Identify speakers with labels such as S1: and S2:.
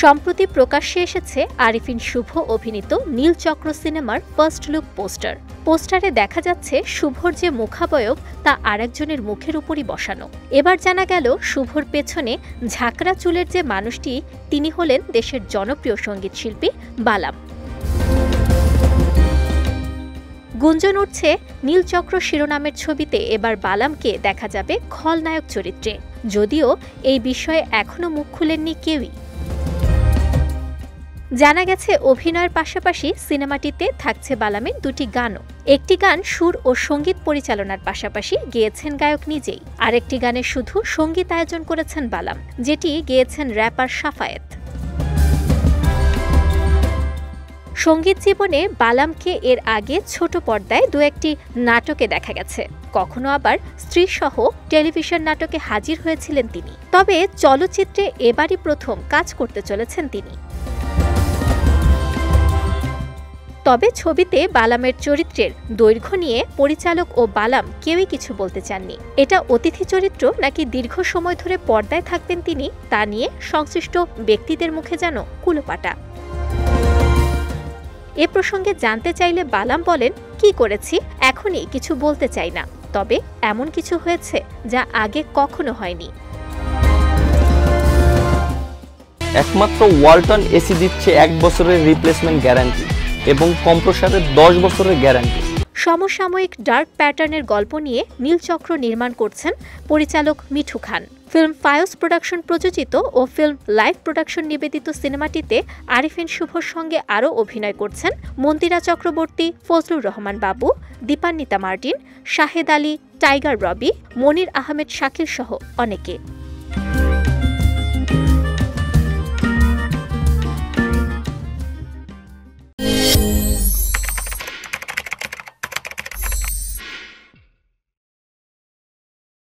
S1: সম্প্রতি প্রকাশ্যে এসেছে আরিফিন শুভ অভিনীত নীলচক্র সিনেমার ফার্স্ট লুক পোস্টার। পোস্টারে দেখা যাচ্ছে শুভর যে মুখাবয়ব তা আরেকজনের মুখের উপরই বসানো। এবার জানা গেল শুভর পেছনে ঝাঁকড়া চুলের যে মানুষটি তিনি হলেন দেশের জনপ্রিয় সঙ্গীত শিল্পী বালাম। গুঞ্জন উঠছে নীলচক্র শিরোনামের ছবিতে এবার বালামকে দেখা যাবে খলনায়ক চরিত্রে, যদিও এই বিষয়ে এখনও মুখ খুলেননি কেউই। জানা গেছে অভিনয়ের পাশাপাশি সিনেমাটিতে থাকছে বালামের দুটি গানও। একটি গান সুর ও সঙ্গীত পরিচালনার পাশাপাশি গেয়েছেন গায়ক নিজেই, আরেকটি গানে শুধু সঙ্গীত আয়োজন করেছেন বালাম, যেটি গেয়েছেন র্যাপার সাফায়েত। সঙ্গীত জীবনে বালামকে এর আগে ছোট পর্দায় দু একটি নাটকে দেখা গেছে, কখনো আবার স্ত্রীসহ টেলিভিশন নাটকে হাজির হয়েছিলেন তিনি। তবে চলচ্চিত্রে এবারই প্রথম কাজ করতে চলেছেন তিনি। তবে ছবিতে বালামের চরিত্রের দৈর্ঘ্য নিয়ে পরিচালক ও বালাম কেউই কিছু বলতে চাননি। এটা অতিথি চরিত্র নাকি দীর্ঘ সময় ধরে পর্দায় থাকবেন তিনি, তা নিয়ে সংশ্লিষ্ট ব্যক্তিদের মুখে যেন কুলোপাটা। এ প্রসঙ্গে জানতে চাইলে বালাম বলেন, কি করেছি এখনই কিছু বলতে চাই না, তবে এমন কিছু হয়েছে যা আগে কখনো হয়নি।
S2: একমাত্র ওয়ালটন এসি দিচ্ছে 1 বছরের রিপ্লেসমেন্ট গ্যারান্টি এবং কম্প্রেসরের 10 বছরের গ্যারান্টি।
S1: সমসাময়িক ডার্ক প্যাটার্নের গল্প নিয়ে নীলচক্র নির্মাণ করছেন পরিচালক মিঠু খান। ফিল্ম ফায়োস প্রোডাকশন প্রযোজিত ও ফিল্ম লাইভ প্রোডাকশন নিবেদিত সিনেমাটিতে আরিফিন শুভর সঙ্গে আরও অভিনয় করছেন মন্দিরা চক্রবর্তী, ফজলুর রহমান বাবু, দীপান্বিতা মার্টিন, শাহেদ আলী, টাইগার রবি, মনির আহমেদ শাকিল সহ অনেকে।